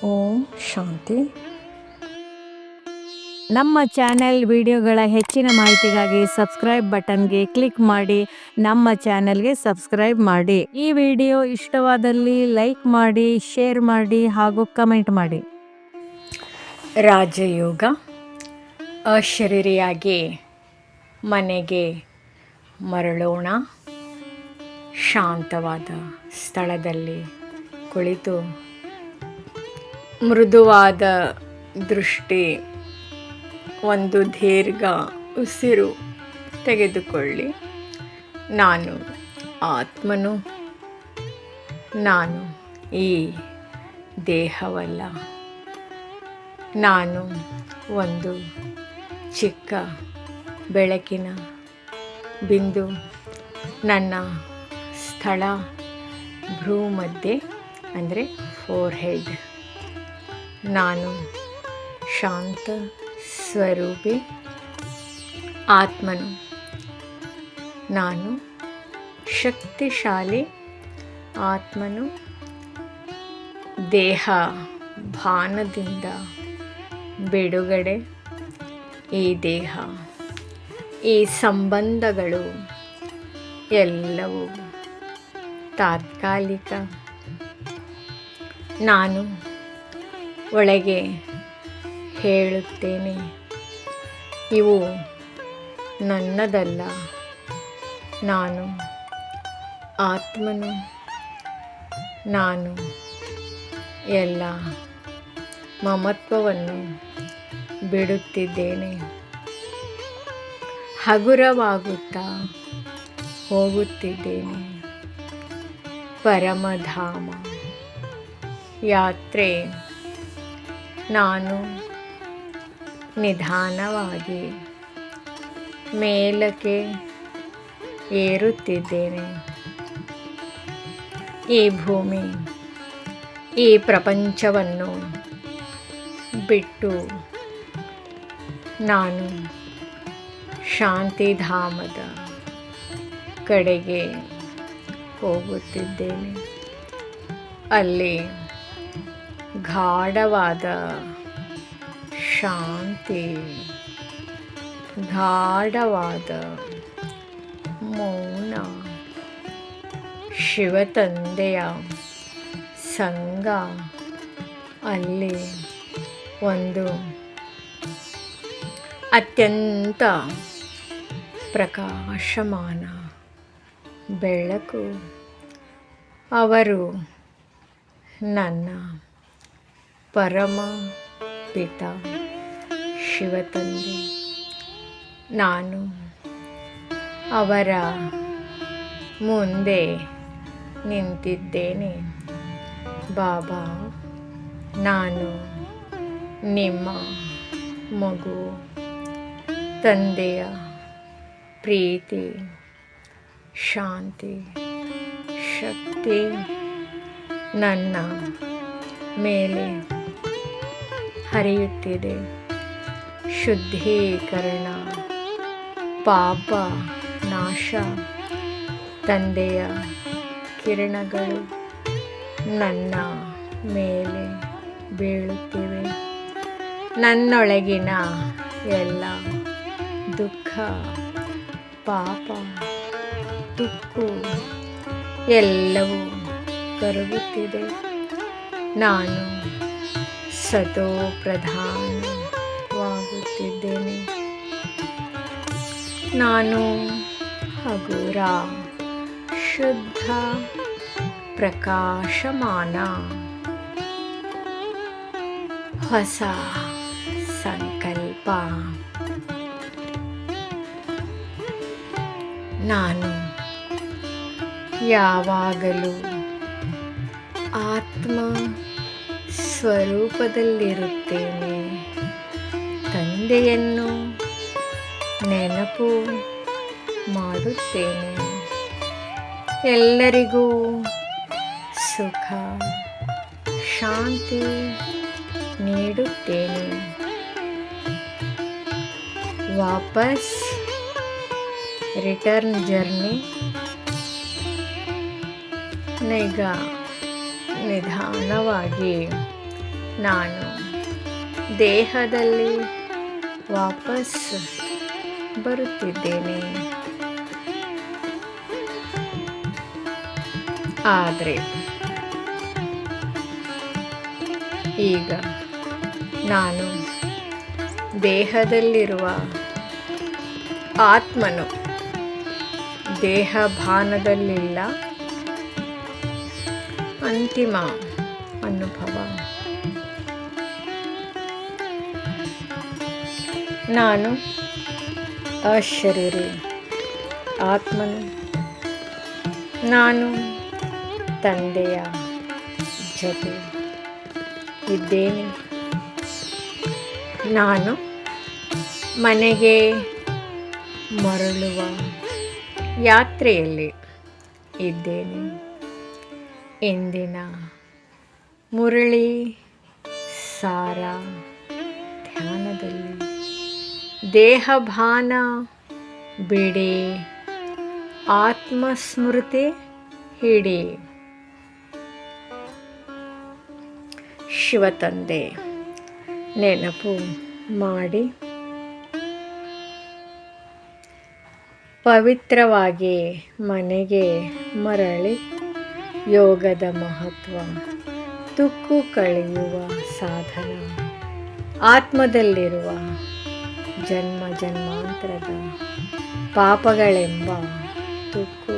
ಓಂ ಶಾಂತಿ. ನಮ್ಮ ಚಾನೆಲ್ ವಿಡಿಯೋಗಳ ಹೆಚ್ಚಿನ ಮಾಹಿತಿಗಾಗಿ ಸಬ್ಸ್ಕ್ರೈಬ್ ಬಟನ್ಗೆ ಕ್ಲಿಕ್ ಮಾಡಿ ನಮ್ಮ ಚಾನೆಲ್ಗೆ ಸಬ್ಸ್ಕ್ರೈಬ್ ಮಾಡಿ. ಈ ವಿಡಿಯೋ ಇಷ್ಟವಾದಲ್ಲಿ ಲೈಕ್ ಮಾಡಿ, ಶೇರ್ ಮಾಡಿ ಹಾಗೂ ಕಮೆಂಟ್ ಮಾಡಿ. ರಾಜಯೋಗ. ಅಶರೀರಿಯಾಗಿ ಮನೆಗೆ ಮರಳೋಣ. ಶಾಂತವಾದ ಸ್ಥಳದಲ್ಲಿ ಕುಳಿತು ಮೃದುವಾದ ದೃಷ್ಟಿ, ಒಂದು ದೀರ್ಘ ಉಸಿರು ತೆಗೆದುಕೊಳ್ಳಿ. ನಾನು ಆತ್ಮನು, ನಾನು ಈ ದೇಹವಲ್ಲ. ನಾನು ಒಂದು ಚಿಕ್ಕ ಬೆಳಕಿನ ಬಿಂದು. ನನ್ನ ಸ್ಥಳ ಭ್ರೂಮಧ್ಯೆ ಅಂದರೆ ಫೋರ್ಹೆಡ್. ನಾನು ಶಾಂತ ಸ್ವರೂಪಿ ಆತ್ಮನು. ನಾನು ಶಕ್ತಿಶಾಲಿ ಆತ್ಮನು. ದೇಹ ಭಾನದಿಂದ ಬಿಡುಗಡೆ. ಈ ದೇಹ, ಈ ಸಂಬಂಧಗಳು ಎಲ್ಲವೂ ತಾತ್ಕಾಲಿಕ. ನಾನು ಒಳಗೆ ಹೇಳುತ್ತೇನೆ, ಇವು ನನ್ನದಲ್ಲ. ನಾನು ಆತ್ಮನು. ನಾನು ಎಲ್ಲ ಮಮತ್ವವನ್ನು ಬಿಡುತ್ತಿದ್ದೇನೆ. ಹಗುರವಾಗುತ್ತಾ ಹೋಗುತ್ತಿದ್ದೇನೆ. ಪರಮಧಾಮ ಯಾತ್ರೆ. ನಾನು ನಿಧಾನವಾಗಿ ಮೇಲಕ್ಕೆ ಏರುತ್ತಿದ್ದೇನೆ. ಈ ಭೂಮಿ, ಈ ಪ್ರಪಂಚವನ್ನು ಬಿಟ್ಟು ನಾನು ಶಾಂತಿಧಾಮದ ಕಡೆಗೆ ಹೋಗುತ್ತಿದ್ದೇನೆ. ಅಲ್ಲಿ ಗಾಢವಾದ ಶಾಂತಿ, ಗಾಢವಾದ ಮೌನ, ಶಿವತಂದೆಯ ಸಂಗ. ಅಲ್ಲಿ ಒಂದು ಅತ್ಯಂತ ಪ್ರಕಾಶಮಾನ ಬೆಳಕು. ಅವರು ನನ್ನ ಪರಮ ಪಿತ ಶಿವತಂದೆ. ನಾನು ಅವರ ಮುಂದೆ ನಿಂತಿದ್ದೇನೆ. ಬಾಬಾ, ನಾನು ನಿಮ್ಮ ಮಗು. ತಂದೆಯ ಪ್ರೀತಿ, ಶಾಂತಿ, ಶಕ್ತಿ ನನ್ನ ಮೇಲೆ ಹರಿಯುತ್ತಿದೆ. ಶುದ್ಧೀಕರಣ, ಪಾಪ ನಾಶ. ತಂದೆಯ ಕಿರಣಗಳು ನನ್ನ ಮೇಲೆ ಬೀಳುತ್ತಿವೆ. ನನ್ನೊಳಗಿನ ಎಲ್ಲ ದುಃಖ, ಪಾಪ, ತುಕ್ಕು ಎಲ್ಲವೂ ಕರಗುತ್ತಿದೆ. ನಾನು ಸತೋ ಪ್ರಧಾನವಾಗುತ್ತಿದ್ದೇನೆ. ನಾನು ಹಗುರ, ಶುದ್ಧ, ಪ್ರಕಾಶಮಾನ. ಹೊಸ ಸಂಕಲ್ಪ. ನಾನು ಯಾವಾಗಲೂ ಆತ್ಮ ಸ್ವರೂಪದಲ್ಲಿರುತ್ತೇನೆ. ತಂದೆಯನ್ನು ನೆನಪು ಮಾಡುತ್ತೇನೆ. ಎಲ್ಲರಿಗೂ ಸುಖ, ಶಾಂತಿ ನೀಡುತ್ತೇನೆ. ವಾಪಸ್ ರಿಟರ್ನ್ ಜರ್ನಿ. ನಿಧಾನವಾಗಿ ನಾನು ದೇಹದಲ್ಲಿ ವಾಪಸ್ ಬರುತ್ತಿದ್ದೇನೆ. ಆದರೆ ಈಗ ನಾನು ದೇಹದಲ್ಲಿರುವ ಆತ್ಮನು ದೇಹ ಭಾನದಲ್ಲಿಲ್ಲ. ಅಂತಿಮ ಅನುಭವ. ನಾನು ಅಶರೀರಿ ಆತ್ಮನು. ನಾನು ತಂದೆಯ ಜೊತೆ ಇದ್ದೇನೆ. ನಾನು ಮನೆಗೆ ಮರಳುವ ಯಾತ್ರೆಯಲ್ಲಿ ಇದ್ದೇನೆ. ಇಂದಿನ ಮುರಳಿ ಸಾರ ಧ್ಯಾನದಲ್ಲಿ ದೇಹಭಾನ ಬಿಡಿ, ಆತ್ಮಸ್ಮೃತಿ ಹಿಡಿ. ಶಿವತಂದೆ ನೆನಪು ಮಾಡಿ ಪವಿತ್ರವಾಗಿ ಮನೆಗೆ ಮರಳಿ ಯೋಗದ ಮಹತ್ವ ತುಕ್ಕು ಕಳೆಯುವ ಸಾಧನ, ಆತ್ಮದಲ್ಲಿರುವ ಜನ್ಮ ಜನ್ಮಾಂತರದ ಪಾಪಗಳೆಂಬ ತುಕ್ಕು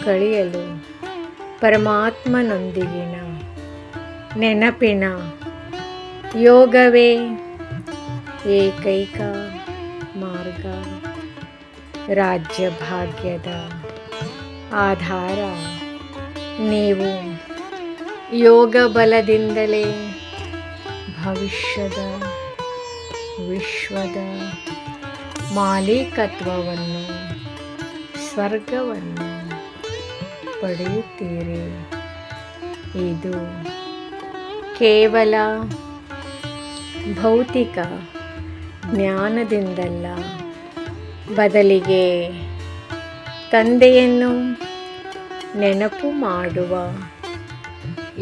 ಕಳೆಯಲು ಪರಮಾತ್ಮನೊಂದಿಗಿನ ನೆನಪಿನ ಯೋಗವೇ ಏಕೈಕ ಮಾರ್ಗ. ರಾಜ್ಯ ಭಾಗ್ಯದ ಆಧಾರ ನೀವು ಯೋಗ ಬಲದಿಂದಲೇ ಭವಿಷ್ಯದ ವಿಶ್ವದ ಮಾಲೀಕತ್ವವನ್ನು, ಸ್ವರ್ಗವನ್ನು ಪಡೆಯುತ್ತೀರಿ. ಇದು ಕೇವಲ ಭೌತಿಕ ಜ್ಞಾನದಿಂದಲ್ಲ, ಬದಲಿಗೆ ತಂದೆಯನ್ನು ನೆನಪು ಮಾಡುವ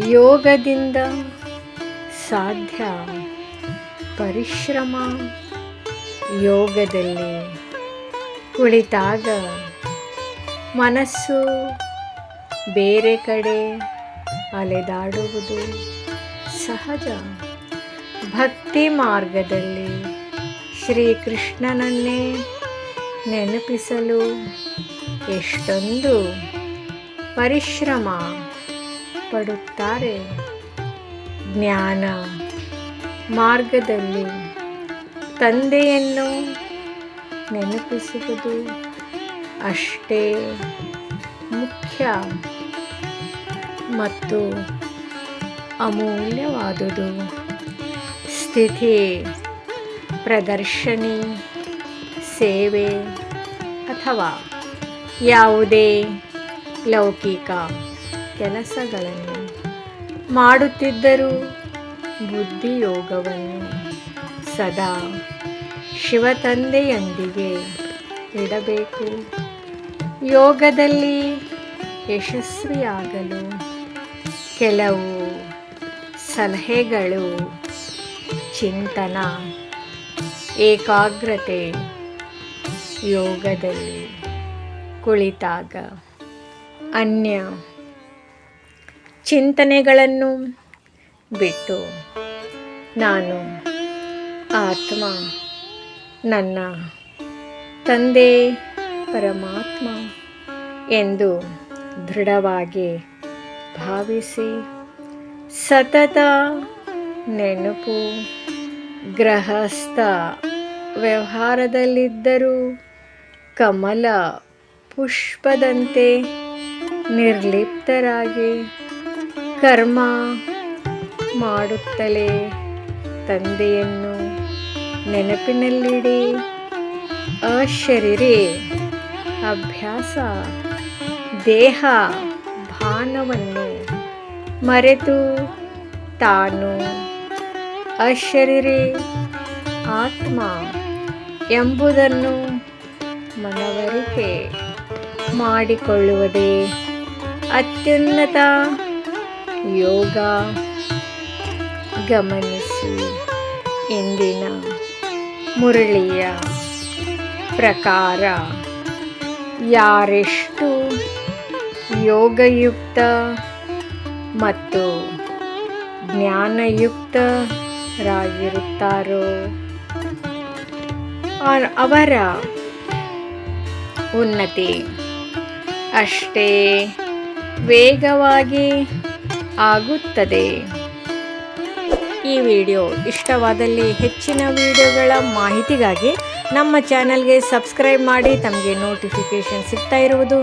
ಯೋಗದಿಂದ ಸಾಧ್ಯ. ಪರಿಶ್ರಮ. ಯೋಗದಲ್ಲಿ ಕುಳಿತಾಗ ಮನಸ್ಸು ಬೇರೆ ಕಡೆ ಅಲೆದಾಡುವುದು ಸಹಜ. ಭಕ್ತಿ ಮಾರ್ಗದಲ್ಲಿ ಶ್ರೀಕೃಷ್ಣನನ್ನೇ ನೆನಪಿಸಲು ಎಷ್ಟೊಂದು ಪರಿಶ್ರಮ ಪಡುತ್ತಾರೆ. ಜ್ಞಾನ ಮಾರ್ಗದಲ್ಲಿ ತಂದೆಯನ್ನು ನೆನಪಿಸುವುದು ಅಷ್ಟೇ ಮುಖ್ಯ ಮತ್ತು ಅಮೂಲ್ಯವಾದುದು. ಸ್ಥಿತಿ ಪ್ರದರ್ಶನಿ ಸೇವೆ ಅಥವಾ ಯಾವುದೇ ಲೌಕಿಕ ಕೆಲಸಗಳನ್ನು ಮಾಡುತ್ತಿದ್ದರೂ ಬುದ್ಧಿಯೋಗವನ್ನು ಸದಾ ಶಿವತಂದೆಯೊಂದಿಗೆ ಇಡಬೇಕು. ಯೋಗದಲ್ಲಿ ಯಶಸ್ವಿಯಾಗಲು ಕೆಲವು ಸಲಹೆಗಳು. ಚಿಂತನ, ಏಕಾಗ್ರತೆ. ಯೋಗದಲ್ಲಿ ಕುಳಿತಾಗ ಅನ್ಯ ಚಿಂತನೆಗಳನ್ನು ಬಿಟ್ಟು ನಾನು ಆತ್ಮ, ನನ್ನ ತಂದೆ ಪರಮಾತ್ಮ ಎಂದು ದೃಢವಾಗಿ ಭಾವಿಸಿ ಸತತ ನೆನಪು. ಗೃಹಸ್ಥ ವ್ಯವಹಾರದಲ್ಲಿದ್ದರೂ ಕಮಲ ಪುಷ್ಪದಂತೆ ನಿರ್ಲಿಪ್ತರಾಗಿ ಕರ್ಮ ಮಾಡುತ್ತಲೇ ತಂದೆಯನ್ನು ನೆನಪಿನಲ್ಲಿಡಿ. ಅಶರೀರಿ ಅಭ್ಯಾಸ. ದೇಹ ಭಾನವನ್ನು ಮರೆತು ತಾನು ಅಶರೀರಿ ಆತ್ಮ ಎಂಬುದನ್ನು ಮನವರಿಕೆ ಮಾಡಿಕೊಳ್ಳುವುದೇ ಅತ್ಯುನ್ನತ ಯೋಗ. ಗಮನಿಸಿ. ಇಂದಿನ ಮುರಳಿಯ ಪ್ರಕಾರ ಯಾರೆಷ್ಟು ಯೋಗಯುಕ್ತ ಮತ್ತು ಜ್ಞಾನಯುಕ್ತರಾಗಿರುತ್ತಾರೋ ಅವರ ಉನ್ನತಿ ಅಷ್ಟೇ ವೇಗವಾಗಿ ಆಗುತ್ತದೆ. ಈ ವಿಡಿಯೋ ಇಷ್ಟವಾದಲ್ಲಿ ಹೆಚ್ಚಿನ ವಿಡಿಯೋಗಳ ಮಾಹಿತಿಗಾಗಿ ನಮ್ಮ ಚಾನಲ್ಗೆ ಸಬ್ಸ್ಕ್ರೈಬ್ ಮಾಡಿ. ತಮಗೆ ನೋಟಿಫಿಕೇಷನ್ ಸಿಗ್ತಾ ಇರುವುದು